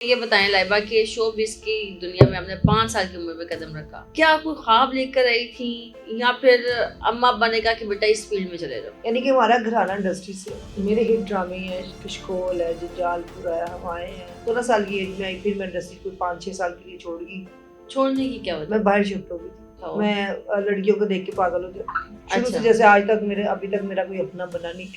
ये बताएं लाइबा के शोबिज़ की दुनिया में आपने 5 साल की उम्र में कदम रखा। क्या आप कोई ख्वाब लेकर आई थी या फिर अम्मा बनेगा कि बेटा इस फील्ड में चले जाओ? यानी कि हमारा घराना इंडस्ट्री से है। मेरे हिट ड्रामे हैं, किशकोल है, जंजालपुरा है, हवाएं हैं। 16 साल की एज में आई, फिर मैं इंडस्ट्री को 5-6 साल के लिए छोड़ गई। छोड़ने की क्या वजह? मैं बाहर शिफ्ट हो गई थी। मैं लड़कियों को देख के पागल हो जाती थी। शुरू अच्छा। से जैसे आज तक अभी तक मेरा कोई अपना बना नहीं,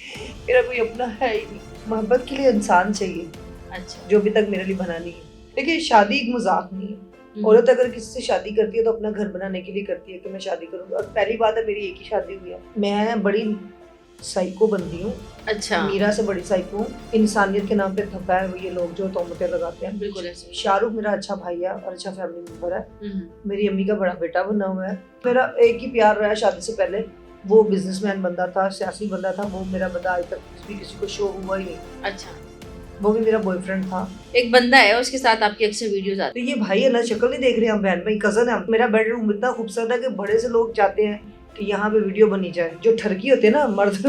मेरा कोई अपना है ही नहीं। मोहब्बत के लिए इंसान चाहिए, अच्छा। जो अभी तक मेरे लिए बना नहीं है। देखिए, शादी एक मजाक नहीं है। औरत अगर किसी से शादी करती है तो अपना घर बनाने के लिए करती है कि मैं शादी करूंगी। और पहली बात है, मेरी एक ही शादी हुई है। मैं बड़ी साइको बंदी हूँ। अच्छा। मीरा से बड़ी साइको हूँ। इंसानियत के नाम पे थका है वो ये लोग जो तोहमतें लगाते हैं। बिल्कुल ऐसे। शाहरुख मेरा अच्छा भाई है और अच्छा फैमिली मेंबर है। मेरी अम्मी का बड़ा बेटा बना हुआ है। मेरा एक ही प्यार रहा है शादी से पहले, वो बिजनेसमैन बंदा था, सियासी बंदा था। वो मेरा बंदा आज तक किसी को शो हुआ ही नहीं। अच्छा। वो भी मेरा बॉयफ्रेंड था। एक बंदा है उसके साथ आपकी अक्सर वीडियोस आती तो ये भाई है ना, शक्ल नहीं देख रहे हम, बहन भाई कजन है। मेरा बेडरूम इतना खूबसूरत है कि बड़े से लोग चाहते हैं कि यहाँ पे वीडियो बनी जाए। जो ठरकी होते हैं ना मर्द,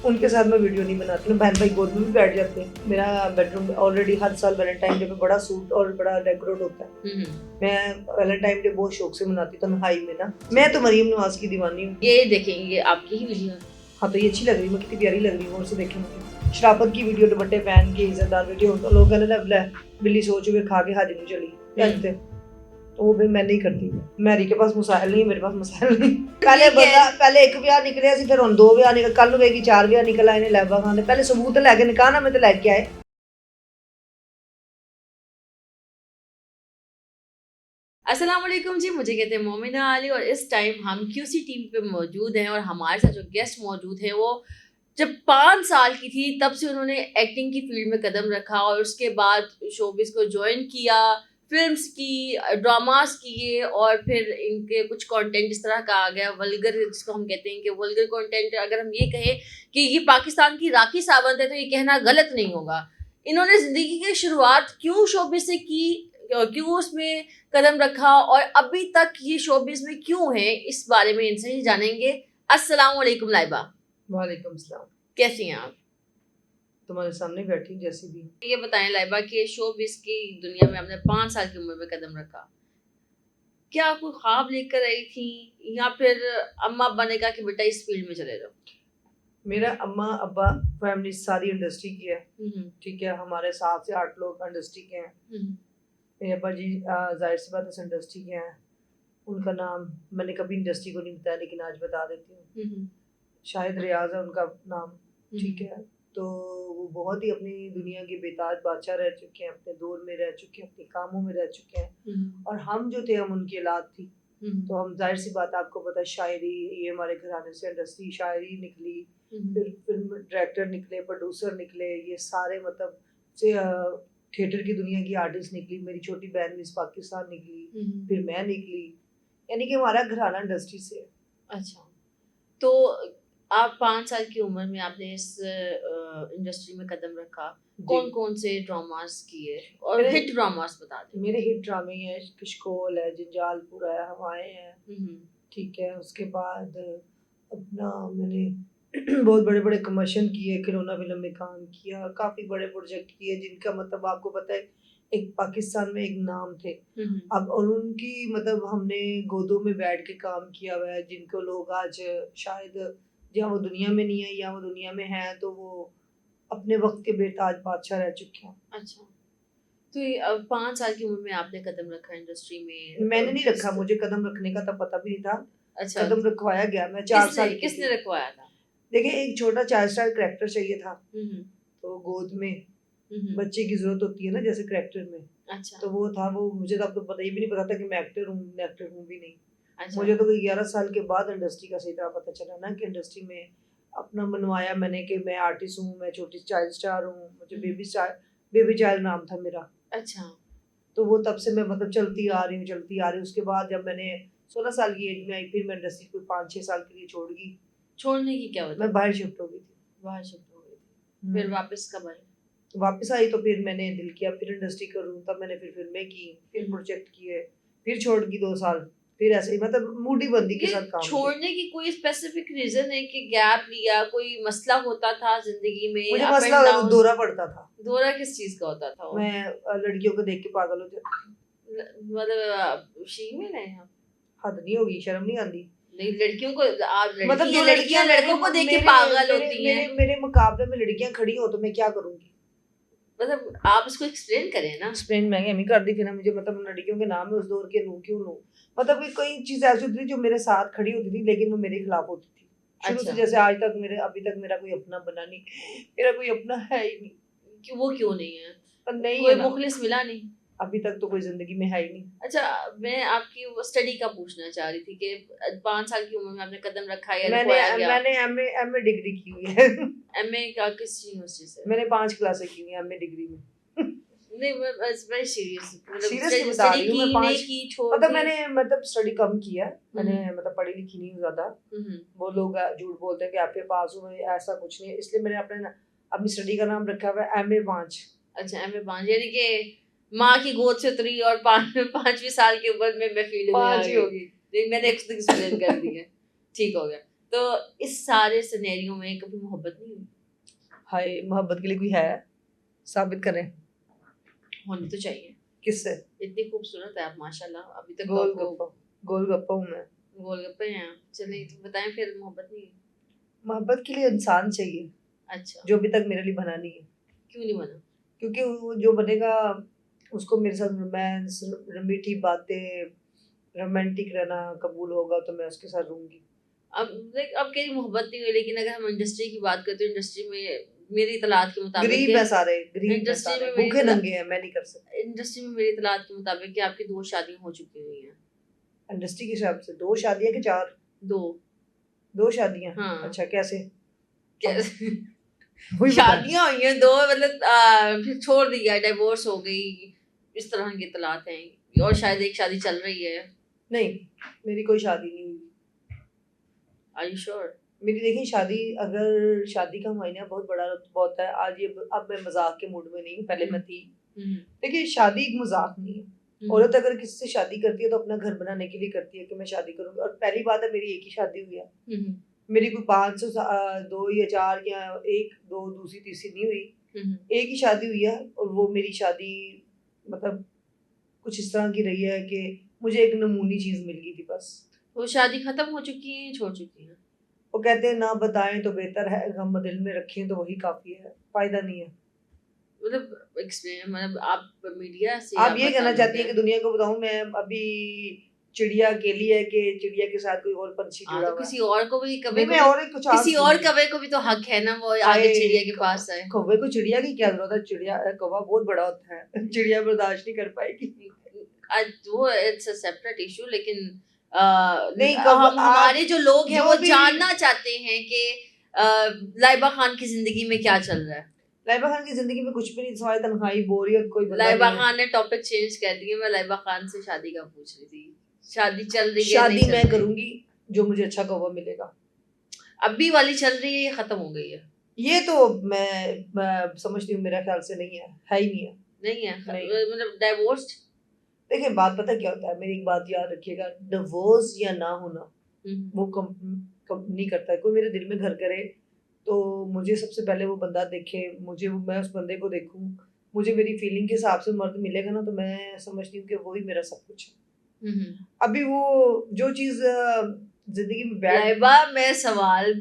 उनके साथ मैं वीडियो नहीं बनाती हूँ। बहन भाई गोद में भी बैठ जाते हैं। मेरा बेडरूम ऑलरेडी हर साल वैलेंटाइन डे पे बड़ा सूट और बड़ा डेकोरेट होता है। मैं वैलेंटाइन डे बहुत शौक से मनाती हूँ तन्हाई में ना। मैं तो मरीम नवाज की दीवानी हूँ। ये देखेंगे आपकी ही वीडियो। हाँ, तो ये अच्छी लग रही है, मैं कितनी प्यारी लग रही हूँ, और से देखें मुझे शराफत की वीडियो, दुपट्टे पहन के इज्जतदार वीडियो। तो लोग कहने लगे बिल्ली सो चुके खा के हाजिर चली कहते, तो वो भी मैं नहीं करती। मैरी के पास मसाइल नहीं, मेरे पास मसाइल नहीं। पहले एक ब्याह निकले सी, फिर हुन 2 ब्याह निकल, कल वेगी 4 ब्याह निकल आए ने। लैबा खान ने पहले सबूत लेके निकाह ना में तो लेके आए। अस्सलाम वालेकुम जी, मुझे कहते हैं मोमिना अली और इस टाइम हम क्यूसी टीम पे मौजूद हैं और हमारे साथ जो गेस्ट मौजूद है वो जब 5 साल की थी तब से उन्होंने एक्टिंग की फील्ड में कदम रखा और उसके बाद शोबिस को ज्वाइन किया, फिल्म्स की, ड्रामास किए और फिर इनके कुछ कंटेंट इस तरह का आ गया वल्गर, जिसको हम कहते हैं कि वल्गर कंटेंट। अगर हम ये कहें कि ये पाकिस्तान की राखी सावंत है तो ये कहना गलत नहीं होगा। इन्होंने ज़िंदगी की शुरुआत क्यों शोबिस से की, क्यों उसमें कदम रखा और अभी तक ये शोबिस में क्यों है, इस बारे में इनसे ही जानेंगे। अस्सलाम वालेकुम लाइबा। वालेकुम सलाम। कैसी हैं आप? तुम्हारे सामने बैठी जैसी भी। ये बताएं लाइबा के शोबिस की दुनिया में आपने 5 साल की उम्र में कदम रखा। क्या आप कोई ख्वाब लेकर आई थी या फिर अम्मा बनेगा कि बेटा इस फील्ड में चले जाओ? मेरा अम्मा अब्बा फैमिली सारी इंडस्ट्री की है। ठीक है, हमारे 7 से 8 लोग इंडस्ट्री के हैं। मेरे अब्बा जी जाहिर सी बात है इंडस्ट्री के हैं। उनका नाम मैंने कभी इंडस्ट्री को नहीं बताया, लेकिन आज बता देती हूँ। शायद रियाज है उनका नाम। ठीक है, तो वो बहुत ही अपनी दुनिया के बेताज बादशाह रह चुके हैं, अपने दौर में रह चुके हैं, अपने कामों में रह चुके हैं। और हम जो थे, हम उनकी औलाद थी। तो हम जाहिर सी बात आपको पता है, शायरी, ये हमारे घराने से इंडस्ट्री शायरी निकली, फिर फिल्म डायरेक्टर निकले, प्रोड्यूसर निकले, ये सारे मतलब से थिएटर की दुनिया की आर्टिस्ट निकली। मेरी छोटी बहन मिस पाकिस्तान निकली, फिर मैं निकली। यानी कि हमारा घराना इंडस्ट्री से है। अच्छा, तो आप 5 साल की उम्र में आपने इस इंडस्ट्री में कदम रखा। कौन-कौन से ड्रामास किए और हिट ड्रामास बता दें? मेरे हिट ड्रामे हैं, किशकोल है, जंजालपुरा है, हवाएं हैं। ठीक है, उसके बाद अपना मैंने बहुत बड़े-बड़े कमर्शियल किए, खिलौना फिल्म में काम किया, काफ़ी बड़े प्रोजेक्ट किए जिनका मतलब आपको पता है एक पाकिस्तान में एक नाम थे। अब और उनकी मतलब हमने गोदों में बैठ के काम किया हुआ है, जिनको लोग आज शायद या वो दुनिया में नहीं है या वो दुनिया में है तो वो अपने वक़्त के बेताज बादशाह रह चुके हैं। अच्छा, तो ये 5 साल की उम्र में आपने कदम रखा इंडस्ट्री में। मैंने नहीं रखा, मुझे कदम रखने का तो पता भी नहीं था। अच्छा, कदम रखवाया गया, मैं 4 साल की किसने थी। रखवाया था? देखिए, एक छोटा चाइल्ड स्टार करैक्टर चाहिए था, तो गोद में बच्चे की ज़रूरत होती है ना जैसे करैक्टर में। अच्छा। तो वो था, वो मुझे तो आपको पता, ये भी नहीं पता था कि मैं एक्टर हूँ भी नहीं। अच्छा। मुझे तो कोई 11 साल के बाद इंडस्ट्री का सही तरह पता चला ना कि इंडस्ट्री में अपना मनवाया मैंने कि मैं आर्टिस्ट हूँ, मैं छोटी चाइल्ड स्टार हूँ, मुझे बेबी चाइल्ड नाम था मेरा। अच्छा। तो वो तब से मैं मतलब चलती आ रही हूँ। उसके बाद जब मैंने 16 साल की एज में आई, फिर मैं इंडस्ट्री को 5-6 साल के लिए छोड़ गई। छोड़ने की क्या वजह? मैं बाहर शिफ्ट हो गई थी। बाहर शिफ्ट हो गई थी। फिर वापस कब आई? वापस आई तो फिर मैंने दिल किया फिर इंडस्ट्री करूँ, तब मैंने फिर फिल्में की, फिर प्रोजेक्ट किए, फिर छोड़ गई 2 साल। फिर ऐसे ही मतलब मूडी बंदी के ये साथ काम किया। छोड़ने की कोई स्पेसिफिक रीजन है कि गैप लिया, कोई मसला होता था जिंदगी में, मुझे अप मसला एंड डाउन? दौरा पड़ता था, दौरा किस चीज का होता था वो? मैं लड़कियों को देख के पागल हो जाती थी। मतलब फीमेल है आप? हद नहीं होगी, शर्म नहीं आती। नहीं, लड़कियों को आप मतलब लड़की जो है, लड़कियां लड़कों को देख के पागल होती हैं। मेरे मुकाबले में लड़कियां खड़ी हो तो मैं क्या करूंगी? मतलब आप इसको एक्सप्लेन करें ना। एक्सप्लेन मैं एम ही कर दी थी ना, मुझे मतलब लड़कियों के नाम में उस दौर के लूं क्यों लूं? मतलब कि कोई चीज ऐसी होती थी जो मेरे साथ खड़ी होती थी लेकिन वो मेरे खिलाफ होती थी शुरू से। अच्छा। जैसे आज तक मेरे अभी तक मेरा कोई अपना बना नहीं, मेरा कोई अपना है ही नहीं। कि वो क्यों नहीं है? पर नहीं कोई है ना, मुखलिस मिला नहीं? अभी तक तो कोई जिंदगी में है ही नहीं। अच्छा, मैं आपकी वो स्टडी का पूछना चाह रही थी कि 5 साल की उम्र में आपने कदम रखा या रुकवाया गया? मैंने एमए डिग्री की हुई है। एमए का किस यूनिवर्सिटी से? मैंने 5 क्लासें की हुई हैं एमए डिग्री में। नहीं, मैं वेरी सीरियस, मतलब सीरियसली बता स्टडी रही हूँ, की मैं नहीं 5 की, छोड़ मतलब दी? मैंने मतलब स्टडी कम की है। मैंने मतलब पढ़ी लिखी नहीं हूँ ज्यादा। वो लोग झूठ बोलते हैं कि आपके पास हूँ, ऐसा कुछ नहीं है, इसलिए मैंने अपनी स्टडी का नाम रखा हुआ है एमए 5। अच्छा, एमए 5 यानी कि माँ की गोद से उतरी और 5वीं साल की उम्र में मैं फील्ड में आ 5 ही गई। होगी। लेकिन मैंने एक्सप्लेन कर दी है। ठीक हो गया। तो इस सारे सिनेरियो में कभी मोहब्बत नहीं हुई? हाय, मोहब्बत के लिए कोई है? साबित करें। होनी तो चाहिए। किससे? इतनी खूबसूरत है आप माशाल्लाह, अभी तक गोलगप्पा, गोलगप्पा हूँ मैं। गोलगप्पे हैं आप। चलिए तो बताएं, फिर मोहब्बत नहीं हुई? मोहब्बत के लिए इंसान चाहिए अच्छा, जो अभी तक मेरे लिए बना नहीं है, क्यों नहीं बना? क्योंकि वो जो बनेगा उसको मेरे साथ रोमांस, मीठी बातें, रोमांटिक रहना कबूल होगा तो मैं उसके साथ रहूंगी। अब कहीं मोहब्बत नहीं हुई, लेकिन अगर हम इंडस्ट्री की बात करते हैं, इंडस्ट्री में मेरी इतलात के मुताबिक गरीब है सारे, गरीब है इंडस्ट्री सारे, में मेरी भूखे नंगे हैं, मैं नहीं कर सकती। इंडस्ट्री में मेरी इतलात के मुताबिक कि आपकी 2 शादियां हो चुकी हुई हैं। इंडस्ट्री के हिसाब से 2 शादियां कि 4? 2। 2 शादियां। हाँ। अच्छा, कैसे? कैसे? वही बता। शादियां हुई हैं 2, मतलब फिर छोड़ दिया, डिवोर्स हो गई, इस तरह की इतलात हैं, और शायद एक शादी चल रही है। नहीं, मेरी कोई शादी नहीं हुई। Are you sure? मेरी देखिए शादी, अगर शादी का मायने बहुत बड़ा बहुत है। आज ये अब मैं मजाक के मूड में नहीं हूँ, पहले मैं थी। देखिए शादी एक मजाक नहीं है। औरत अगर किसी से शादी करती है तो अपना घर बनाने के लिए करती है कि मैं शादी करूंगी। और पहली बात है, मेरी एक ही शादी हुई है। मेरी कोई 500 2 या 4 या 1 2 दूसरी तीसरी नहीं हुई। एक ही शादी हुई है और वो मेरी शादी मतलब कुछ इस तरह की रही है कि मुझे एक नमूनी चीज मिल गई थी बस। वो शादी खत्म हो चुकी है, छोड़ चुकी है? वो कहते हैं ना बताएं तो बेहतर है, गम दिल में रखें तो वही काफी है, फायदा नहीं है। मतलब एक्सप्लेन, मतलब आप मीडिया से आप ये कहना चाहती है कि हैं? दुनिया को बताऊं मैं अभी चिड़िया अकेली है कि चिड़िया के साथ कोई और पंछी जुड़ा तो हुआ है? किसी और को भी कभी नहीं, मैं और कुछ किसी और कौवे को भी तो हक है ना, वो आगे चिड़िया के पास है। कौवे को चिड़िया की क्या जरूरत है? चिड़िया कौवा बहुत बड़ा होता है, चिड़िया बर्दाश्त नहीं कर पाएगी। वो इट्स अ सेपरेट इशू, लेकिन नहीं, हमारे जो लोग हैं वो जो भी जानना चाहते हैं कि लाइबा खान की जिंदगी में क्या चल रहा है। लाइबा खान की जिंदगी में कुछ भी नहीं, सवाए तन्हाई, बोरियत, कोई बंदा लाइबा नहीं है। खान ने टॉपिक चेंज कर दिया। मैं लाइबा खान से शादी का पूछ रही थी, शादी चल रही है? शादी नहीं चल मैं रही? करूंगी जो मुझे अच्छा कौवा मिलेगा। अभी वाली चल रही है या खत्म हो गई है? ये तो मैं समझती हूँ मेरा ख्याल से नहीं है ही नहीं है। नहीं है, नहीं। मतलब डाइवोर्स्ड? देखिए बात पता क्या होता है, मेरी एक बात याद रखिएगा, डिवोर्स या ना होना वो कम नहीं करता है। कोई मेरे दिल में घर करे तो मुझे सबसे पहले वो बंदा देखे, मैं उस बंदे को देखूं, मुझे मेरी फीलिंग के हिसाब से मर्द मिलेगा ना तो मैं समझती हूँ कि वही मेरा सब कुछ है। अभी वो जो चीज जिंदगी में बैठ लाइबा, मैं सवाल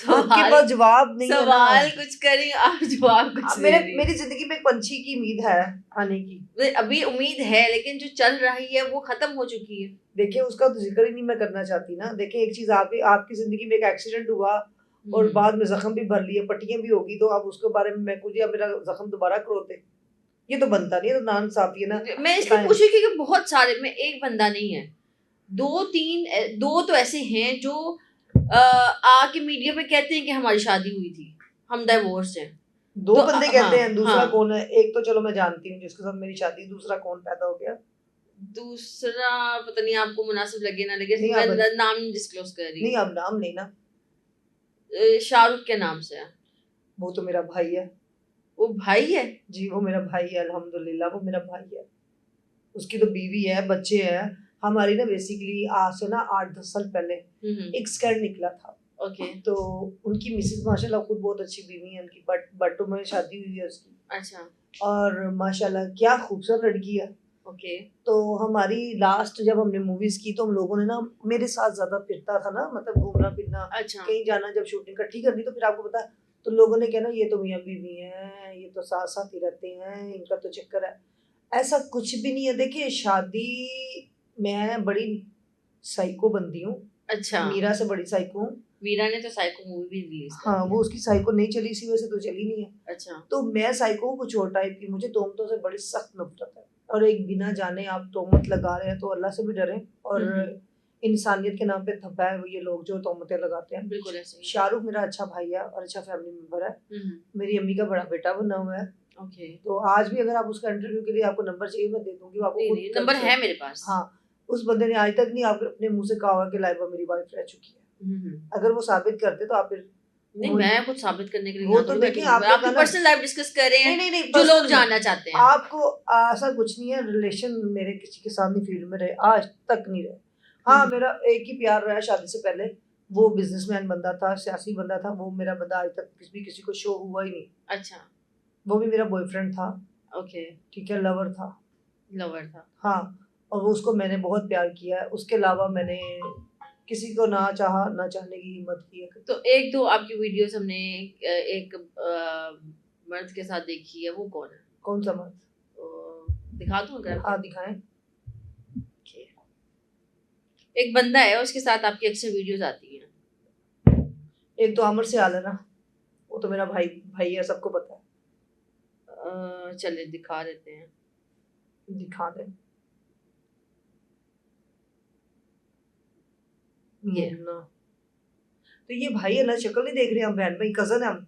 आपके पास जवाब नहीं है ना। सवाल कुछ करें, आप जवाब कुछ दे रही हैं। मेरी जिंदगी में एक पंछी की उम्मीद है आने की। अभी उम्मीद है, लेकिन जो चल रही है वो खत्म हो चुकी है। देखिए उसका तो जिक्र ही नहीं मैं करना चाहती ना। देखिए एक चीज आपकी जिंदगी में एक एक्सीडेंट हुआ और बाद में जख्म भी भर लिए, पट्टियां भी होगी, तो अब उसके बारे में मैं कुछ या मेरा जख्म दोबारा करोते, ये तो बनता नहीं है। तो नान साफी है ना। मैं इसलिए पूछी क्योंकि बहुत सारे में एक बंदा नहीं है, 2 तो ऐसे हैं जो आके मीडिया पे कहते हैं कि हमारी शादी हुई थी, हम डाइवोर्स हैं। 2 तो बंदे कहते हैं, दूसरा हाँ। कौन है? एक तो चलो मैं जानती हूँ जिसके साथ मेरी शादी, दूसरा कौन पैदा हो गया? दूसरा पता नहीं आपको मुनासिब लगे ना लगे, नहीं, मैं नाम नहीं डिस्क्लोज कर रही। नहीं, अब नाम लेना। शाहरुख के नाम से है। वो तो मेरा भाई है। वो भाई है? जी वो मेरा भाई है, अल्हम्दुलिल्लाह वो मेरा भाई है। उसकी तो बीवी है, बच्चे हैं, हमारी ना बेसिकली आज से ना 8-10 साल पहले एक स्कैंड निकला था। ओके। तो उनकी मिसेज माशाल्लाह खुद बहुत अच्छी बीवी है उनकी, बट बट्टू में शादी हुई है उसकी। अच्छा। और माशाल्लाह क्या खूबसूरत लड़की है। ओके। तो हमारी लास्ट जब हमने मूवीज की तो हम लोगों ने ना, मेरे साथ ज्यादा फिरता था ना, मतलब घूमना फिरना, अच्छा। कहीं जाना, जब शूटिंग इकट्ठी करनी तो फिर आपको पता है, तो लोगों ने कहना ये तो मियां बीवी हैं, ये तो साथ साथ ही रहते हैं, इनका तो चक्कर है। ऐसा कुछ भी नहीं है। देखिए शादी, मैं बड़ी साइको बंदी हूँ, अच्छा। मीरा से बड़ी साइको हूँ। मीरा ने तो साइको मूवी भी रिलीज कर हाँ, दी वो है। उसकी साइको नहीं चली, इसी वजह से तो चली नहीं है। अच्छा। तो मैं साइको हूँ कुछ और टाइप की, मुझे तोहमतों से बड़ी सख्त नफरत है। और एक बिना जाने आप तोहमत लगा रहे हैं तो अल्लाह से भी डरें, और इंसानियत के नाम पे धब्बा है ये लोग जो तोहमतें लगाते हैं। बिल्कुल ऐसे ही। शाहरुख मेरा अच्छा भाई है और अच्छा फैमिली मेंबर है, मेरी अम्मी का बड़ा बेटा बना हुआ है। ओके। तो आज भी अगर आप उसका इंटरव्यू के लिए आपको नंबर चाहिए मैं दे दूंगी, वो आपको खुद नहीं, नंबर है मेरे पास। हाँ, उस बंदे ने आज तक नहीं आप अपने मुंह से कहा होगा कि लाइबा मेरी वाइफ रह चुकी है। अगर वो साबित करते तो आप फिर नहीं, मैं कुछ साबित करने के लिए वो यहाँ तो थोड़ी देखिए बैठी हूँ। आपने आपकी कहा ना, पर्सनल लाइफ डिस्कस कर रहे हैं नहीं जो लोग personal जानना चाहते हैं। आपको ऐसा कुछ नहीं है, रिलेशन मेरे किसी के साथ नहीं फील्ड में रहे, आज तक नहीं रहे। हाँ, मेरा एक ही प्यार रहा शादी से पहले, वो बिजनेसमैन बंदा था, सियासी बंदा था, वो मेरा बंदा आज तक किसी को शो हुआ ही नहीं। अच्छा। वो भी मेरा बॉयफ्रेंड था। ओके। ठीक है, लवर था। लवर था। हाँ, और वो उसको मैंने बहुत प्यार किया है, उसके अलावा मैंने किसी को ना चाहा ना चाहने की हिम्मत की है। तो एक दो आपकी वीडियोस हमने एक मर्द के साथ देखी है, वो कौन है? कौन सा मर्द? दिखा दूं अगर? हाँ दिखाएं। एक बंदा है, उसके साथ आपकी अक्सर वीडियोस आती हैं। एक तो अमर सियाल है ना, वो तो मेरा भाई है, सबको पता है। चलिए दिखा देते हैं। दिखा दे ये ना, तो ये भाई है ना, शक्ल नहीं देख रहे हम, बहन भाई कजन है हम।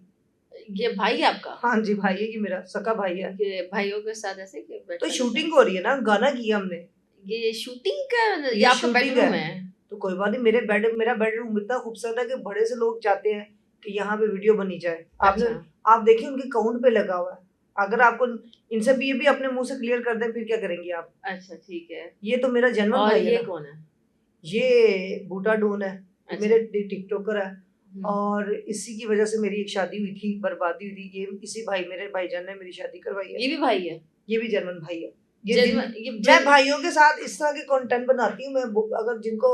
ये भाई है आपका? हाँ जी, भाई है कि मेरा सका भाई है। ये भाइयों के साथ ऐसे कि तो शूटिंग हो रही है ना, गाना किया हमने। ये शूटिंग का ये या आपका shooting बेडरूम है? तो कोई बात नहीं, मेरा बेडरूम इतना खूबसूरत है कि बड़े से लोग चाहते हैं कि यहाँ पे वीडियो बनी जाए। आपने अच्छा। आप देखिए उनके काउंट पे लगा हुआ है। अगर आपको इनसे भी ये भी अपने मुंह से क्लियर कर दें फिर क्या करेंगे आप? अच्छा ठीक है। ये तो मेरा जन्म और भाई है ये ना। कौन है? ये बूटा डोन है, अच्छा। मेरे टिकटॉकर है। और इसी की वजह से मेरी एक शादी हुई थी, बर्बादी हुई थी। ये इसी मेरे भाईजान ने मेरी शादी करवाई है। ये भी भाई है? ये भी जर्मन भाई है। मैं मैं भाइयों के साथ इस तरह के कंटेंट बनाती हूँ। मैं अगर जिनको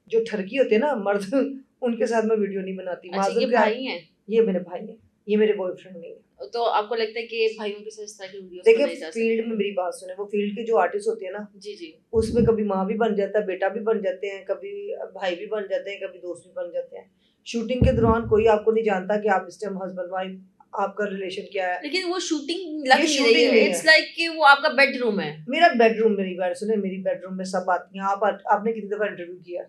जो ठरकी होते हैं ना मर्द उनके साथ मैं वीडियो नहीं बनाती। अच्छा, ये भाई हैं? ये मेरे भाई हैं, ये मेरे बॉयफ्रेंड नहीं है। तो आपको लगता है कि भाइयों के साथ इस तरह की वीडियोस देखिए बनाई जा सकती फील्ड है? में मेरी बात सुने, वो फील्ड के जो आर्टिस्ट होते हैं ना, जी जी। उसमें कभी माँ भी बन जाता है, बेटा भी बन जाते हैं, कभी भाई भी बन जाते हैं, कभी दोस्त भी बन जाते हैं। शूटिंग के दौरान कोई आपको नहीं जानता कि आप इस टाइम हस्बैंड वाइफ, आपका रिलेशन क्या है। लेकिन वो शूटिंग लग ये नहीं shooting रही है। नहीं इट्स है। लाइक कि वो आपका बेडरूम है। मेरा बेडरूम, मेरी बात सुने, मेरी बेडरूम में सब आती हैं। आपने कितनी दफा इंटरव्यू किया?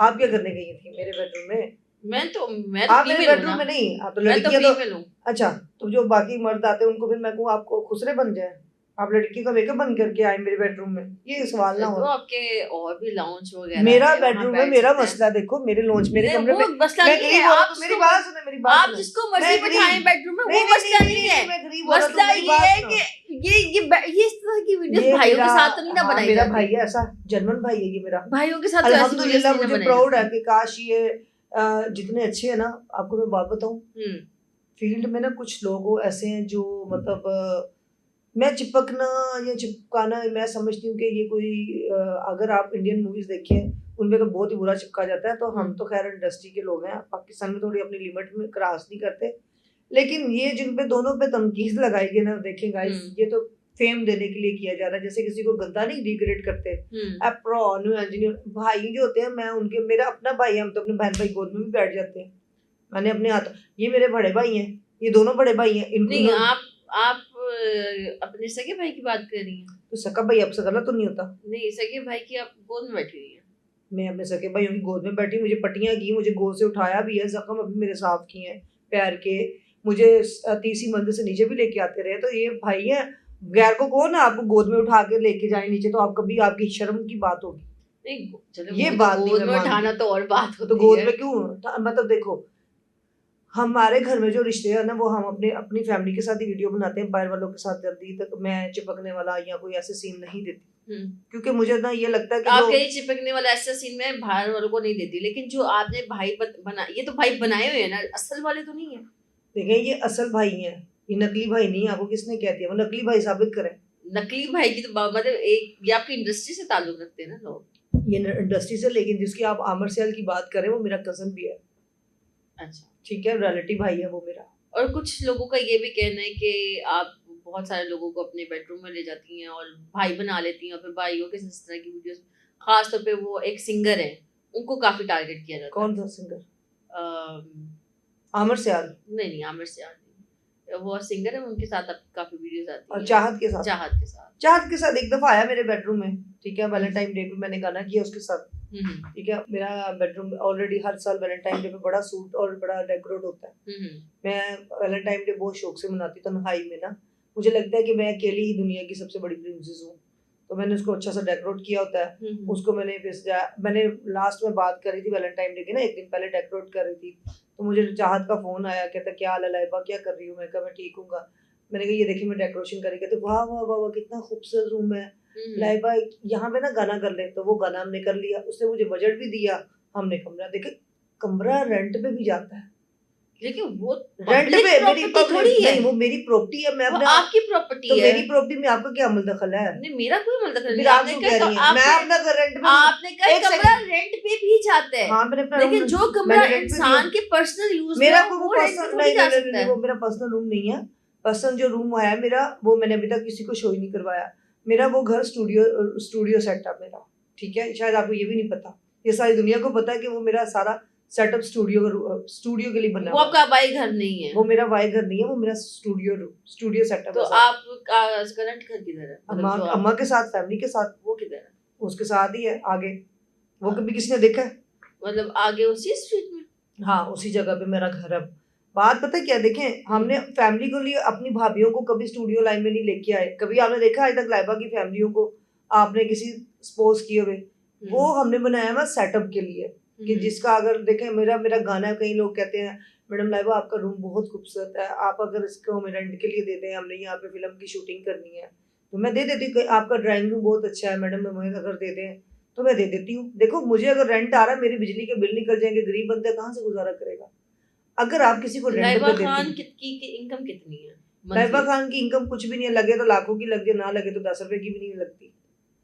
आप क्या करने गई थी मेरे बेडरूम में? मैं तो आप मेरे फीमेल हूं बेडरूम ना। में नहीं, आप तो मैं तो लड़कियां तो फीमेल हूं। अच्छा, तो जो बाकी मर्द आते हैं उनको फिर मैं कहूँ आपको खुसरे बन जाए, आप लड़की का मेकअप बन करके आए मेरे बेडरूम में, ये सवाल ना तो हो। आपके और भी लाउंज वगैरह मेरा है, वहाँ बेडरूम है, बैठ मेरा सकते हैं। मसला देखो, मेरे लॉन्च मेरे नहीं, कमरे वो में मसला मैं नहीं गरीब है। औरत आप हूँ, मेरी जिसको बात सुने, मेरी बात आप सुने। जिसको मैं मर्जी गरीब- बिठाएं बेडरूम में, वो नहीं, मसला नहीं, नहीं है। मैं गरीब औरत हूँ, मसला मेरी ये बात है सुनो। कि ये इस तरह की वीडियोस ये भाइयों के मेरा- साथ तो नहीं ना हाँ, बनाई मेरा जाती। भाई है, ऐसा जर्मन भाई है ये मेरा। भाइयों के साथ तो ऐसी वीडियोस अल्हम्दुलिल्लाह नहीं ना मुझे बनाई प्राउड है जाती। कि काश ये जितने अच्छे हैं ना, आपको मैं बात बताऊं, फील्ड में ना कुछ लोग ऐसे हैं जो मतलब मैं चिपकना या चिपकाना, मैं समझती हूँ कि ये कोई अगर आप इंडियन मूवीज देखें उनमें तो बहुत ही बुरा चिपका जाता है। तो हम तो खैर इंडस्ट्री के लोग हैं, पाकिस्तान में थोड़ी अपनी लिमिट में क्रॉस नहीं करते। लेकिन ये जिन पे दोनों पे तनकीद लगाई गई ना, देखें गाइस, ये तो फेम देने के लिए किया जा रहा है। जैसे किसी को गंदा नहीं डिग्रेड करते। प्रो न्यू इंजीनियर भाई जो होते हैं, मैं उनके, मेरा अपना भाई है, हम तो अपने बहन भाई गोद में भी बैठ जाते हैं। मैंने अपने हाथ, ये मेरे बड़े भाई हैं, ये दोनों बड़े भाई हैं। नहीं, आप अपने सगे भाई की बात कर रही हैं? तो सका भाई आपसे गलत तो नहीं होता? नहीं, सगे भाई की आप गोद में बैठी हुई हैं। मैं अपने सके भाइयों की गोद में बैठी, मुझे पट्टियां की, मुझे गोद से उठाया भी है, जख्म अभी मेरे साफ किए हैं पैर के, मुझे 30 मंजिल से नीचे भी लेके आते रहे। तो ये भाई है, गैर को कौन आपको गोद में उठा के लेके जाए नीचे, तो आप कभी आपकी शर्म की बात होगी। नहीं, चलो ये वो बात तो नहीं गोद मैं में मानती। उठाना तो और बात होती तो गोद है। में क्यों, मतलब देखो हमारे घर में जो रिश्ते हैं ना, वो हम अपनी फैमिली के साथ ही वीडियो बनाते हैं, बाहर वालों के साथ जल्दी तक मैं चिपकने वाला या कोई ऐसे सीन नहीं देती। क्योंकि मुझे ना ये लगता है कि आप जो कहीं चिपकने वाला ऐसा सीन में बाहर वालों को नहीं देती, लेकिन जो आपने भाई बना, ये तो भाई बनाए हुए हैं ना, असल वाले तो नहीं है। देखें ये असल भाई हैं, ये नकली भाई नहीं है। आपको किसने कह दिया? वो नकली भाई साबित करें। नकली भाई की तो मतलब एक ये आपकी इंडस्ट्री से ताल्लुक रखते हैं ना लोग। ये इंडस्ट्री से, लेकिन जिसकी आप आमिर सियाल की बात करें वो मेरा कजन भी है। अच्छा। ठीक है, रिलेटिव भाई है वो मेरा। और कुछ लोगों का ये भी कहना है कि आप बहुत सारे लोगों को अपने बेडरूम में ले जाती हैं और भाई बना लेती हैं, और फिर भाइयों के इस तरह की वीडियोस, खास तौर पे वो एक सिंगर है, उनको काफी टारगेट किया जाता है। कौन था सिंगर? अम, आमिर सियाल? नहीं आमिर सियाल नहीं, वो सिंगर है, उनके साथ अब काफी वीडियोस आती और हैं। चाहत के साथ? चाहत के साथ। चाहत के साथ एक दफा आया मेरे बेडरूम में, ठीक है, वैलेंटाइन डे पे मैंने गाना किया उसके साथ। ठीक है, मेरा बेडरूम ऑलरेडी हर साल वैलेंटाइन डे पे बड़ा सूट और बड़ा डेकोरेट होता है। मैं वैलेंटाइन डे बहुत शौक से मनाती, तन्हाई में ना। मुझे लगता है कि मैं अकेली ही दुनिया की सबसे बड़ी प्रिंसेस हूँ, तो मैंने उसको अच्छा सा डेकोरेट किया होता है। उसको मैंने लास्ट में बात करी थी वैलेंटाइन डे की ना, एक दिन पहले डेकोरेट कर रही थी, तो मुझे चाहत का फोन आया, कहता क्या हाल है लाइबा, क्या कर रही हूँ? मैं कहा मैं ठीक हूँ। मैंने कहा ये देखिए मैं डेकोरेशन करी। कहते वाह वाह वाह वाह कितना खूबसूरत रूम है लाइबा, यहाँ पे ना गाना कर ले। तो वो गाना हमने कर लिया, उसने मुझे बजट भी दिया, हमने कमरा देखे। कमरा रेंट पे भी जाता है, लेकिन वो रेंट पे मेरी थोड़ी है, नहीं, वो मेरी प्रॉपर्टी है। मैं वो अपना आपकी प्रॉपर्टी तो है। मेरी प्रॉपर्टी में आपका क्या अमल दखल है? नहीं, मेरा कोई अमल दखल फिर नहीं। आप आपने क्यों कहा कह तो रही हैं? मैं अपना घर रेंट पे, आपने कहा एक कमरा सेकंड। रेंट पे भी जाता है। हाँ मैंने अपना लेकिन जो कमरा मैंने रेंट पे दिया। इंसान के पर्सनल यूज मेरा में को वो वो रेंट पे पर्सनल थोड़ी जा सकता नहीं, है। वो मेरा पर्सनल रूम नहीं है। पर्सनल जो रूम आया मेरा, वो मैंने अभी तक किसी को शो ही नहीं करवाया। मेरा वो घर स्टूडियो सेटअप मेरा, ठीक है, शायद आपको ये भी नहीं पता। ये सारी दुनिया को पता है कि वो मेरा सारा सेटअप स्टूडियो के लिए बना वो हुआ है। आपका भाई घर नहीं है। वो मेरा वाई घर नहीं है, वो मेरा स्टूडियो सेटअप तो है सारा। आप करंट घर किधर है? अम्मा मतलब जो आप अम्मा के साथ, फैमिली के साथ। वो किधर है? उसके साथ ही है आगे। वो कभी किसी ने देखा है? मतलब आगे उसी स्ट्रीट में? हाँ उसी जगह पे मेरा घर है। बात पता है क्या, देखें हमने फैमिली को लिए अपनी भाभीियों को कभी स्टूडियो लाइन में नहीं लेके आए। कभी आपने देखा आज तक लाइबा की फैमिलियों को आपने किसी स्पोज किए हुए? वो हमने बनाया हुआ सेटअप के लिए, कि जिसका अगर देखें मेरा मेरा गाना है, कई लोग कहते हैं मैडम लाइबा आपका रूम बहुत खूबसूरत है, आप अगर इसको हमें रेंट के लिए दे दें, हमने यहाँ पे फिल्म की शूटिंग करनी है, तो मैं दे देती हूँ। आपका ड्राइंग रूम बहुत अच्छा है मैडम, हमें अगर दे दें तो मैं दे देती हूँ। देखो मुझे अगर रेंट आ रहा है, मेरी बिजली के बिल निकल जाएंगे, गरीब बंदा कहाँ से गुजारा करेगा? अगर आप किसी को रेंट लाइबा पे खान देती, की इनकम कितनी है? लाइबा खान की इनकम कुछ भी नहीं है, लगे तो लाखों की लग जाए, ना लगे तो 10 रुपए की भी नहीं लगती।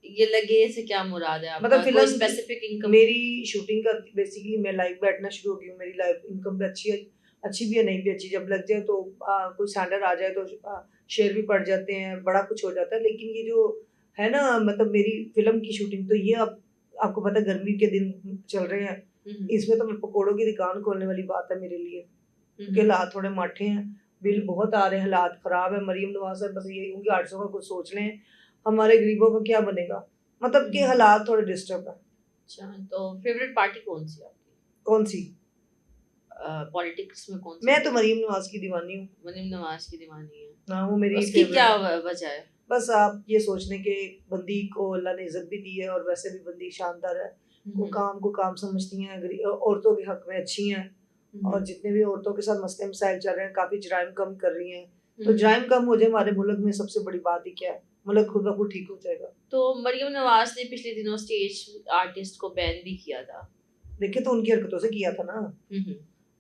ये लगे से क्या मुराद है आपका? मतलब कोई फिल्म स्पेसिफिक इनकम? मेरी शूटिंग का बेसिकली मैं लाइव बैठना शुरू हो गई हूँ, मेरी लाइव इनकम भी अच्छी है, अच्छी भी है नहीं भी अच्छी। जब लग जाए तो कोई स्टैंडर्ड आ जाए तो शेयर भी पड़ जाते हैं, बड़ा कुछ हो जाता है। लेकिन ये जो है ना, मतलब मेरी फिल्म की शूटिंग, तो ये अब आपको पता है गर्मी के दिन चल रहे हैं, इसमें तो मैं पकौड़ों की दुकान खोलने वाली बात है मेरे लिए, क्योंकि हालात थोड़े माठे हैं, बिल बहुत आ रहे हैं, हालात खराब है। मरीम नवाज सर बस यही उनकी 800 का कुछ सोच लें, हमारे गरीबों का क्या बनेगा? मतलब कि हालात थोड़े डिस्टर्ब है। अच्छा, तो फेवरेट पार्टी कौन सी आपकी? कौन सी? पॉलिटिक्स में कौन सी? मैं तो मरीम नवाज की दीवानी हूँ। मरीम नवाज की दीवानी है? हाँ वो मेरी उसकी क्या फेवरेट। वजह है? बस आप ये सोचने के बंदी को अल्लाह ने इज्जत भी दी है, और वैसे भी बंदी शानदार है, वो काम को काम समझती हैं, औरतों के हक में अच्छी हैं, और जितने भी औरतों के साथ मसले मसाइल चल रहे हैं, काफी जराइम कम कर रही हैं। तो जराइम कम हो जाए हमारे मुल्क में, सबसे बड़ी बात ही क्या है, मुल्क खुद ब खुद ठीक हो जाएगा। तो मरियम नवाज ने पिछले दिनों स्टेज आर्टिस्ट को बैन भी किया था। देखिए तो उनकी हरकतों से किया था ना,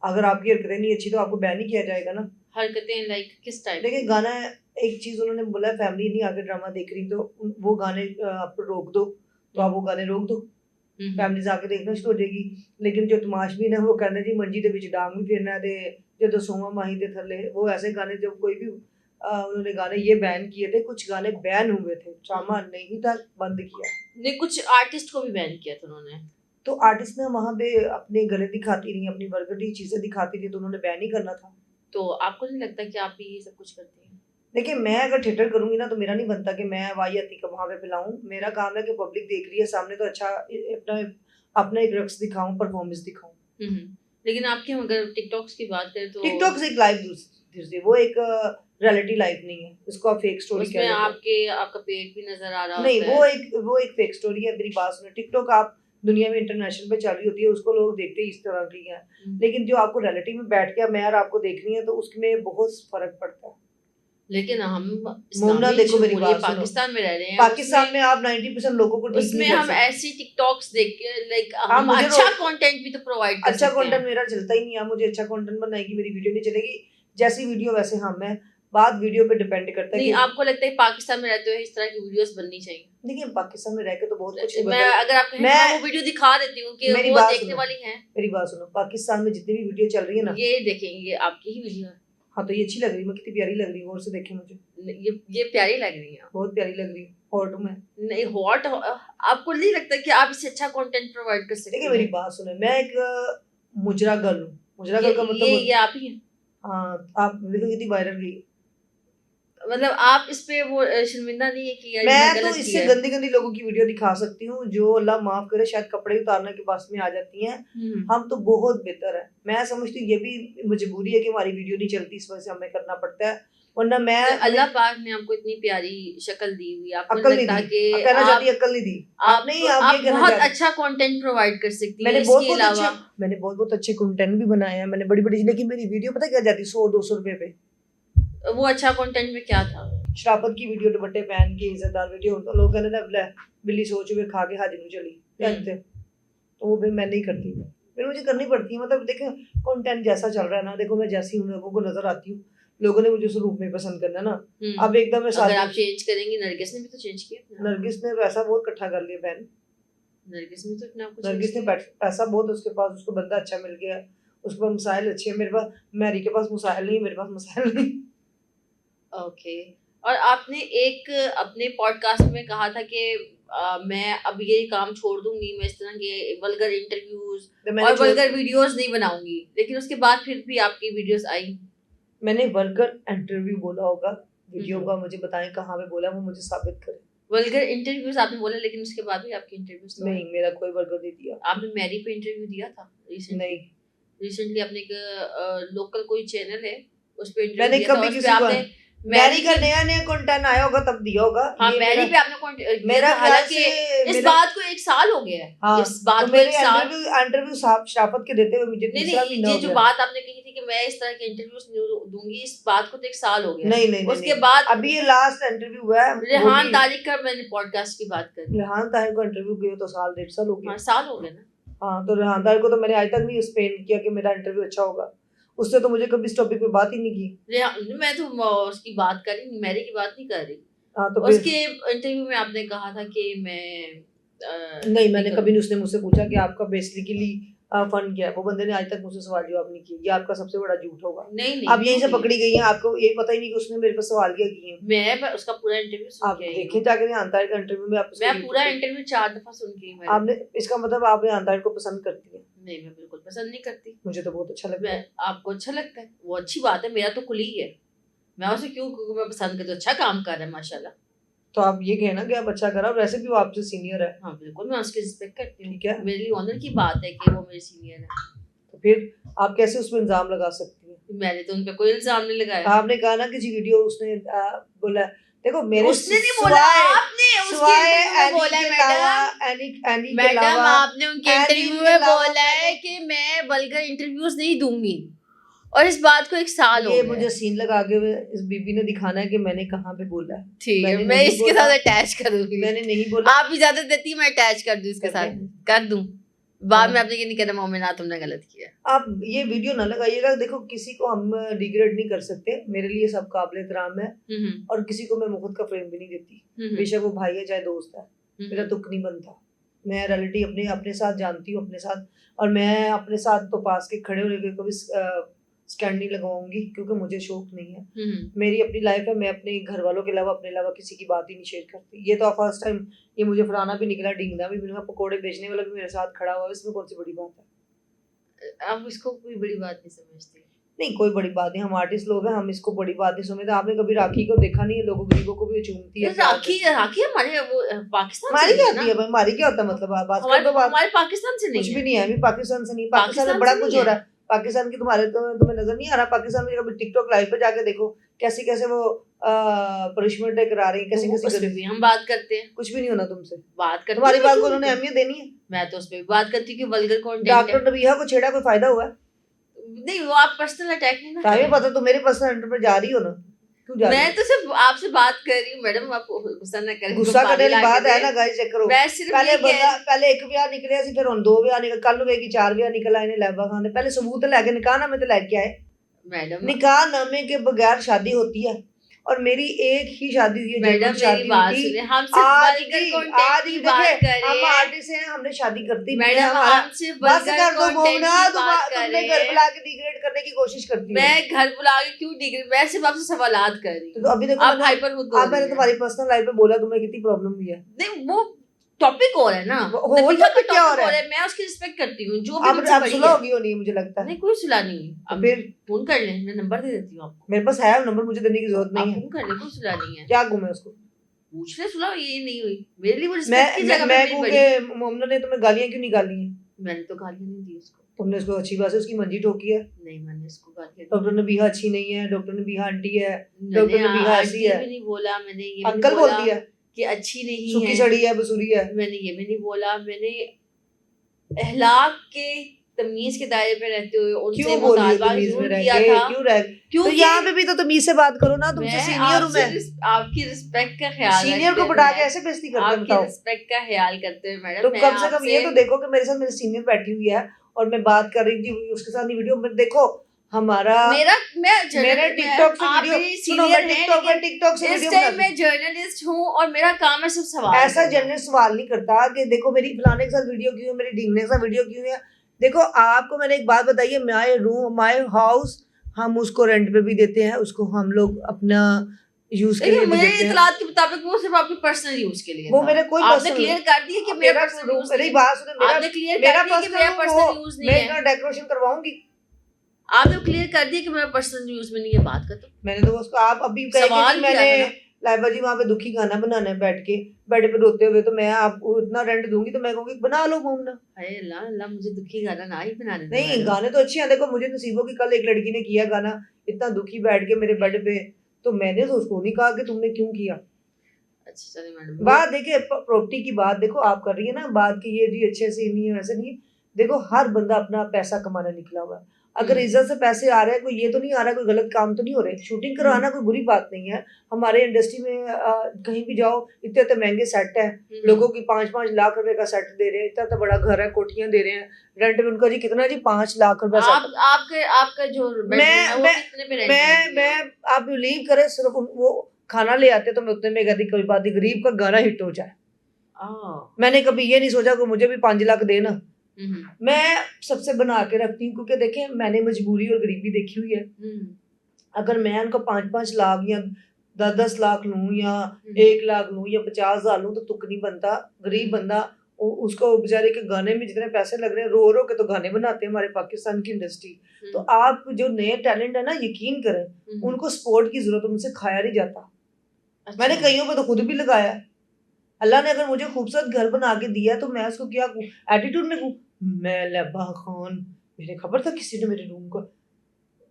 अगर आपकी हरकतें नहीं अच्छी तो आपको बैन ही किया जाएगा ना। हरकतें लाइक किस टाइप? देखिए गाना, एक चीज उन्होंने बोला फैमिली नहीं आगे ड्रामा देख रही तो वो गाने आप रोक दो, तो आप वो गाने रोक दो, फैमिली आके देखना शुरू हो जाएगी। लेकिन जो तमाशबीन है वो कहने जी मंजी दे विच डांग भी फिरना दे जो दसोवा माही दे थले, वो ऐसे गाने जब कोई भी उन्होंने गाने ये बैन किए थे, कुछ गाने बैन हुए थे, ड्रामा नहीं था, बंद किया। नहीं, कुछ आर्टिस्ट को भी बैन किया था उन्होंने। तो आर्टिस्ट ने वहां पे अपने गले दिखाती रही, अपनी वर्गटी चीजें दिखाती रही, तो उन्होंने बैन ही करना था। तो आपको नहीं लगता कि आप भी ये सब कुछ करते हैं? देखिए मैं अगर थिएटर करूंगी ना, तो मेरा नहीं बनता कि मैं वाहियाती का वहां पे फैलाऊं। मेरा काम है कि पब्लिक देख रही है सामने, तो अच्छा अपना अपना एक रक्स दिखाऊं, परफॉर्मेंस दिखाऊं। लेकिन आपके अगर टिकटॉक्स की बात करें तो टिकटॉक से एक लाइव दूसरी, वो एक रियलिटी लाइफ नहीं है, इसको आप फेक स्टोरी कह लेते हैं। आपका पेट भी नजर आ रहा नहीं, होता है। वो एक फेक स्टोरी है। मेरी बात सुनो, टिकटॉक आप दुनिया में इंटरनेशनल पे चल रही होती है, उसको लोग देखते ही इस तरह की है, लेकिन जो आपको रियलिटी में बैठ के मैं और आपको देखनी है, तो उसमें बहुत फर्क पड़ता है। लेकिन हम मोमना इस्लामी देखो मेरी जमहूरियत बात सुनो, पाकिस्तान में रह रहे हैं, पाकिस्तान उसमें में आप 90% लोगों को ठीक उसमें नहीं कर हम सकते। ऐसी टिकटॉक्स देख के लाइक हाँ, हम मुझे अच्छा रोज कंटेंट भी तो प्रोवाइड कर अच्छा सकते कंटेंट हैं। मेरा चलता ही नहीं है, मुझे अच्छा कंटेंट बनाएगी मेरी वीडियो नहीं चलेगी, जैसी वीडियो वैसे हम है, बात वीडियो पे डिपेंड करता है नहीं, कि आपको लगता है पाकिस्तान में रहते हुए इस तरह की वीडियोस बननी चाहिए? देखिए पाकिस्तान में रह के तो बहुत कुछ मैं मतलब अगर आप कहें मैं हाँ, वो वीडियो दिखा देती हूँ कि मेरी वो बात देखने सुनो, वाली है। मेरी बात सुनो, पाकिस्तान में जितनी भी वीडियो चल रही है ना, ये देखेंगे आपकी ही वीडियो है। हाँ तो ये अच्छी लग रही है, मैं कितनी प्यारी लग रही हूँ, और से देखे मुझे ये प्यारी लग रही है, बहुत प्यारी लग रही है, हॉट हूँ मैं। नहीं हॉट आपको नहीं लगता कि आप इससे अच्छा कंटेंट प्रोवाइड कर सकते देखिए हैं? मेरी बात सुने, मैं एक मुजरा गर्ल हूँ, मुजरा गर्ल का ये मतलब आप ही हैं? हाँ, आप देखो कितनी वायरल गई। मतलब आप इस पे वो शर्मिंदा नहीं है कि यार मैं मैं तो गलत इससे किया है? गंदी गंदी लोगों की वीडियो दिखा सकती हूँ जो अल्लाह माफ करे शायद कपड़े उतारने के पास में आ जाती हैं, हम तो बहुत बेहतर है। मैं समझती हूँ ये भी मजबूरी है कि हमारी वीडियो नहीं चलती, इस वजह से हमें करना पड़ता है, वरना मैं अल्लाह पाक ने आपको इतनी प्यारी शक्ल दी हुई, आपको अक्ल नहीं नहीं लगता दी, कि कहना चाहती आप अक्ल नहीं दी, आप नहीं आप ये कहना बहुत चाहती। अच्छा कंटेंट प्रोवाइड कर सकती मैंने हैं बहुत इसके बहुत अच्छे अलावा। मैंने बहुत बहुत अच्छे कंटेंट भी बनाए हैं, मैंने बड़ी बड़ी, लेकिन मेरी वीडियो पता क्या जाती 100-200 रुपए पे। वो अच्छा कंटेंट में क्या था? शराफत की वीडियो दुपट्टे पहन के इज्जतदार वीडियो, तो लोग कहते हैं ना बिल्ली सोच हुए खा के हाजिर चली कहते, तो वो भी मैं नहीं करती, फिर मुझे करनी पड़ती है। मतलब देखें कंटेंट जैसा चल रहा है ना, देखो मैं जैसी हूँ लोगों को नजर आती हूँ, लोगों ने मुझे उस रूप में पसंद करना है ना। अब एकदम मैं अगर आप चेंज करेंगी, नरगिस ने भी तो चेंज किया। नरगिस ने पैसा बहुत इकट्ठा कर लिया बहन, नरगिस ने तो अपने आप को नरगिस ने पैसा बहुत, उसके पास उसको बंदा अच्छा मिल गया, उसके पास मसाइल अच्छे हैं, मेरे पास मैरी के पास मसाइल नहीं, मेरे पास मसाइल नहीं। ओके। और आपने एक अपने पॉडकास्ट में कहा था कि मैं अब ये काम छोड़ दूंगी, मैं इस तरह के वल्गर इंटरव्यूज और वल्गर वीडियोस नहीं बनाऊंगी, लेकिन उसके बाद फिर भी आपकी वीडियोस आई। मैंने वल्गर इंटरव्यू बोला होगा, वीडियो का मुझे बताएं कहाँ पे बोला, वो मुझे साबित करें। वल्गर इंटरव्यूज आपने बोला, लेकिन उसके बाद भी आपके इंटरव्यूज तो नहीं, मेरा कोई वल्गर नहीं दिया। आपने मैरी पे इंटरव्यू दिया था रिसेंटली आपने एक लोकल कोई चैनल है उस पे इंटरव्यू मैंने दिया था, कभी उस पे किसी को आपने मैरी का नया नया कंटेंट आया होगा तब दिया होगा। हाँ, ये मैरी पे आपने मेरा हालांकि इस बात को 1 साल हो गया है। हाँ, इस बात तो को 1 साल इंटरव्यू शराफत के देते हुए मुझे तीसरा महीना हो ये गया। जो बात आपने कही थी कि मैं इस तरह के इंटरव्यूज दूंगी, इस बात को तो 1 साल हो गया। नहीं उसके बाद अभी ये लास्ट इंटरव्यू हुआ है रेहान तारिक का, मैंने पॉडकास्ट की बात करी, रेहान तारिक को इंटरव्यू किया तो 1.5 साल हो गया। हाँ, साल हो गया ना। हाँ, तो रेहान तारिक को तो मैंने आज तक नहीं एक्सप्लेन किया कि मेरा इंटरव्यू अच्छा होगा, उससे तो मुझे कभी इस टॉपिक पे बात ही नहीं की। मैं तो उसकी बात कर रही, मैरी की बात नहीं कर रही। हाँ, तो उसके इंटरव्यू में आपने कहा था कि मैं नहीं, मैंने कभी नहीं, उसने मुझसे पूछा कि आपका बेसिकली फंड क्या है, वो बंदे ने आज तक मुझसे सवाल जवाब नहीं किया, ये आपका सबसे बड़ा झूठ होगा। नहीं आप यहीं से पकड़ी गई हैं, आपको ये पता ही नहीं कि उसने मेरे पे सवाल क्या किए। मैं उसका पूरा इंटरव्यू सुन आप के आई देखें जाके रेहान तारिक का इंटरव्यू में, आप मैं पूरा इंटरव्यू 4 दफा सुन के आई मैंने। आपने, इसका मतलब आप रेहान तारिक को पसंद करती है? नहीं, मैं बिल्कुल पसंद नहीं करती। मुझे तो बहुत अच्छा लगता है। आपको अच्छा लगता है, वो अच्छी बात है, मेरा तो कुली है, मैं उसे क्यों मैं पसंद करती हूँ, अच्छा काम कर रहा है माशाल्लाह। तो आप ये कहना कि आप अच्छा करा, वैसे भी वो आपसे सीनियर है। हाँ बिल्कुल, मैं उसकी रिस्पेक्ट करती हूँ, ठीक है, मेरे लिए ऑनर की बात है कि वो मेरे सीनियर है। तो फिर आप कैसे उस पर इल्जाम लगा सकती हैं? मैंने तो उन पे कोई इल्जाम नहीं लगाया। आपने कहा ना किसी वीडियो उसने बोला, देखो मेरे उसने नहीं बोला, आपने उसके इंटरव्यू में बोला है मैडम, आपने उनके इंटरव्यू में बोला है कि मैं वल्गर इंटरव्यूज नहीं दूंगी, और इस बात को 1 साल हो गया। ये मुझे सीन लगा के इस बीबी ने दिखाना है कि मैंने कहाँ पे बोला है। ठीक है, मैं इसके साथ अटैच करूंगी। मैंने नहीं बोला। आप इजाजत देती, मैं अटैच कर दूं इसके साथ, कर दूं बाद में आपने ये नहीं कहना मोमिना तुमने गलत किया। आप ये वीडियो ना लगाइएगा, देखो किसी को हम डिग्रेड नहीं कर सकते, मेरे लिए सब काबिल एहतराम है, और किसी को मैं मुफ्त का फ्रेम भी नहीं देती, बेशक वो भाई है चाहे दोस्त है, मेरा तुक नहीं बनता। मैं रियलिटी अपने साथ जानती हूँ, अपने साथ, और मैं अपने साथ तो पास के खड़े होने के कभी स्टैंड नहीं लगवाऊंगी, क्योंकि मुझे शौक नहीं है। मेरी अपनी लाइफ है, मैं अपने घर वालों के अलावा अपने अलावा किसी की बात ही नहीं शेयर करती। ये तो फर्स्ट टाइम ये मुझे फलाना भी निकला, ढींगना भी मिला, पकोड़े बेचने वाला भी मेरे साथ खड़ा हुआ, इसमें कौन सी बड़ी बात है? आप इसको कोई बड़ी बात नहीं समझते? नहीं, कोई बड़ी बात नहीं, हम आर्टिस्ट लोग हैं, हम इसको बड़ी बात नहीं समझते। आपने कभी राखी को देखा नहीं है? लोगों गरीबों को भी चूमती है। राखी हमारे वो पाकिस्तान हमारी क्या होती है भाई? हमारी क्या होता है मतलब? हमारे पाकिस्तान से नहीं, कुछ भी नहीं है, अभी पाकिस्तान से नहीं, पाकिस्तान में बड़ा कुछ हो रहा है। पाकिस्तान की तुम्हें नजर नहीं आ रहा? पाकिस्तान में कभी टिकटॉक लाइव पे जाके देखो कैसे कैसे वो पनिशमेंट करा रही है, कैसे कैसे भी हम बात करते हैं। कुछ भी नहीं होना तुमसे, बात करते, तुम्हारी बात को उन्होंने अहमियत देनी है। मैं तो उस पे बात करती हूँ कि वल्गर कंटेंट। डॉक्टर नबीहा को छेड़ा, कोई फायदा हुआ? नहीं, वो आप पर्सनल अटैक नहीं ना, हमें पता, तो मेरे पर्सनल एंटर पर जा रही हो ना। क्यों जा रही मैं है? तो सिर्फ आपसे बात कर रही हूँ मैडम, आप गुस्सा ना करें। गुस्सा करने वाली बात है ना मैं गाइस, चेक करो। सिर्फ पहले ये कह बंदा रही पहले एक ब्याह निकलिया सी, फिर हुन 2 ब्याह निकल, कल वे की 4 ब्याह निकल आए ने लैबा खान दे। पहले सबूत लेके निकाहनामे ते लेके आए। मैडम निकाहनामे के बगैर शादी होती है, और मेरी एक ही शादी हुई है, मैडम जेन्युइन मेरी शादी हुई बात थी। सुनिए, हम सिर्फ आज वल्गर भी कंटेंट की बात देखिए, कर रहे हम हैं आर्टिस्ट हैं, हमने शादी करती भी है मैडम, हमारा। हम सिर्फ बस वल्गर कर दो कंटेंट मोमना, की बात कर तुमने रहे घर हैं। बुला के डिग्रेड करने की कोशिश करती हो। मैं घर बुला के क्यों डिग्री, मैं सिर्फ आपसे सवालात कर रही तो हूँ, अभी देखो आप मैंने हाइपर खुद हो मैंने रही हैं। तुम्हारी पर्सनल लाइफ में बोला तुम्हें कितनी प्रॉब्लम हुई है। नहीं वो टॉपिक और है ना, वो नफीसा का topic क्या टॉपिक और और है? है, मैं उसकी रिस्पेक्ट करती हूँ, जो भी अब मुझसे अब बड़ी सुलह है। होगी होनी है मुझे लगता है। नहीं कोई सुलह नहीं है, तो अब फिर फोन कर लें, मैं नंबर दे देती हूँ आपको, मेरे पास है नंबर, मुझे देने की जरूरत आप नहीं है। फोन कर लें, कोई सुलह नहीं है। क्या घूमे उसको? पूछ ले सुलह, ये नहीं हुई मेरे लिए, वो मैं रिस्पेक्ट की जगह पे मैं मेरी कहूँ बड़ी। कि मोमना ने तुम्हें गालियां क्यों निकाली हैं? मैंने तो गालियां नहीं दी उसको, तुमने उसको अच्छी बात से उसकी मंजी ठोकी है। नहीं मैंने उसको गालियां डॉक्टर ने बीहा अच्छी नहीं है, डॉक्टर ने बीहा आंटी है, मैंने डॉक्टर ने बीहा ऐसी आंटी है, भी नहीं बोला, मैंने ये भी नहीं अंकल बोल बोला दिया, कि अच्छी नहीं सूखी है, सड़ी है, बसूरी है। मैंने ये भी नहीं बोला, मैंने अहलाक के तमीज के दायरे पे रहते हुए उनसे क्यों बोली हो मुतालबा तमीज में जरूर रह किया के? था, क्यों रह तो क्योंकि यहाँ पे भी तो तमीज से बात करो ना, तुमसे मैं सीनियर हूँ मैं। आपकी रिस्पेक्ट का ख्याल सीनियर को रखते बढ़ा हुए, के ऐसे बेइज्जती करते हैं, आपकी बताओ। रिस्पेक्ट का ख्याल करते हुए मैडम, तुम मैं कम से कम ये आपसे तो देखो कि मेरे साथ मेरी सीनियर बैठी हुई है और मैं बात कर रही थी उसके साथ, नहीं वीडियो में देखो हमारा मेरा मैं मेरे टिकटॉक से आप वीडियो मेरी सुनो, मैं सीनियर हैं, टिकटॉक में लेकिन टिकटॉक से इस वीडियो टाइम बनाती मैं जर्नलिस्ट हूँ और मेरा काम है सिर्फ सवाल ऐसा करना। जर्नलिस्ट सवाल नहीं करता कि देखो मेरी फलाने के साथ वीडियो क्यों है, मेरी ढींगने के साथ वीडियो क्यों है। देखो आपको मैंने एक बात बताई है, माय रूम माय हाउस हम उसको रेंट पे भी देते हैं, उसको हम लोग अपना यूज के लिए देखिए भी मुझे देते हैं। इतलात के मुताबिक वो सिर्फ आपके पर्सनल यूज के लिए वो था। मेरे कोई आपने पर्सनल क्लियर कर दिया कि मेरा पर्सनल यूज मेरी नहीं है, बात सुनो, आपने क्लियर मेरा कर दिया कि मेरा पर्सनल यूज नहीं मैं है, इतना डेकोरेशन करवाऊंगी। आपने क्लियर कर दिया कि मेरा पर्सनल यूज में नहीं है, बात का तो मैंने तो उसको आप अभी कहे कि सवाल जी किया मैंने था ना। लाइबा जी वहां पे दुखी गाना बनाना है बैठ के बेड पे रोते हुए, तो मैं आपको इतना रेंट दूंगी तो मैं कहूंगी बना लो घूमना। अरे अल्लाह अल्लाह, मुझे दुखी गाना ना ही बनाने दो नहीं मैडम। गाने तो अच्छे हैं, देखो मुझे नसीबों की कल एक लड़की ने किया गाना इतना दुखी बैठ के मेरे बेड पे, तो मैंने तो उसको नहीं कहा कि तुमने क्यों किया। अच्छा चलिए मैडम, बात देखिए प्रॉपर्टी की बात देखो आप कर रही है ना बात की, ये जी अच्छे से नहीं है वैसे नहीं है। देखो हर बंदा अपना पैसा कमाने निकला हुआ है, अगर इज्जत से पैसे आ रहे हैं, कोई ये तो नहीं आ रहा कोई गलत काम तो नहीं हो रहे, शूटिंग करवाना कोई बुरी बात नहीं है। हमारे इंडस्ट्री में कहीं भी जाओ इतने इतने महंगे सेट है, लोगों की 5-5 लाख रुपए का सेट दे रहे हैं, इतना इतना बड़ा घर है, कोठियां दे रहे हैं रेंट में, उनका जी कितना जी 5 लाख रुपए सेट। आपका जो बेडरूम है वो कितने पे रेंट में मैं आप बिलीव करें सिर्फ वो खाना ले आते तो मैं उतने में कहती कोई बात नहीं, गरीब का गाना हिट हो जाए। मैंने कभी ये नहीं सोचा कि मुझे भी 5 लाख देना, मैं सबसे बना के रखती हूँ, क्योंकि देखें मैंने मजबूरी और गरीबी देखी हुई है। अगर मैं उनको 5-5 लाख या 10-10 लाख लूं या 1 लाख लूं या 50,000 लूं तो तुक नहीं बनता। गरीब बंदा उसको बेचारे के गाने में जितने पैसे लग रहे हैं, रो रो के तो गाने बनाते हैं हमारे पाकिस्तान की इंडस्ट्री। तो आप जो नए टैलेंट है ना, यकीन करें उनको सपोर्ट की जरूरत, उनसे खाया नहीं जाता। मैंने कईयों पे तो खुद भी लगाया। अल्लाह ने अगर मुझे खूबसूरत घर बना के दिया तो मैं उसको क्या एटीट्यूड में कहूँ, मैं लब्बा खान मेरे खबर था किसी ने मेरे रूम को,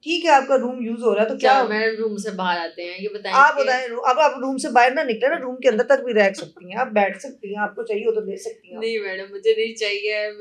ठीक है आपका रूम यूज हो रहा है तो क्या मैं रूम से बाहर आते हैं, ये बताएं आप बताएं। अब आप रूम से बाहर ना निकले ना, रूम के अंदर तक भी रह सकती हैं, आप बैठ सकती हैं, आपको चाहिए हो तो ले सकती हैं। नहीं मैडम मुझे नहीं चाहिए।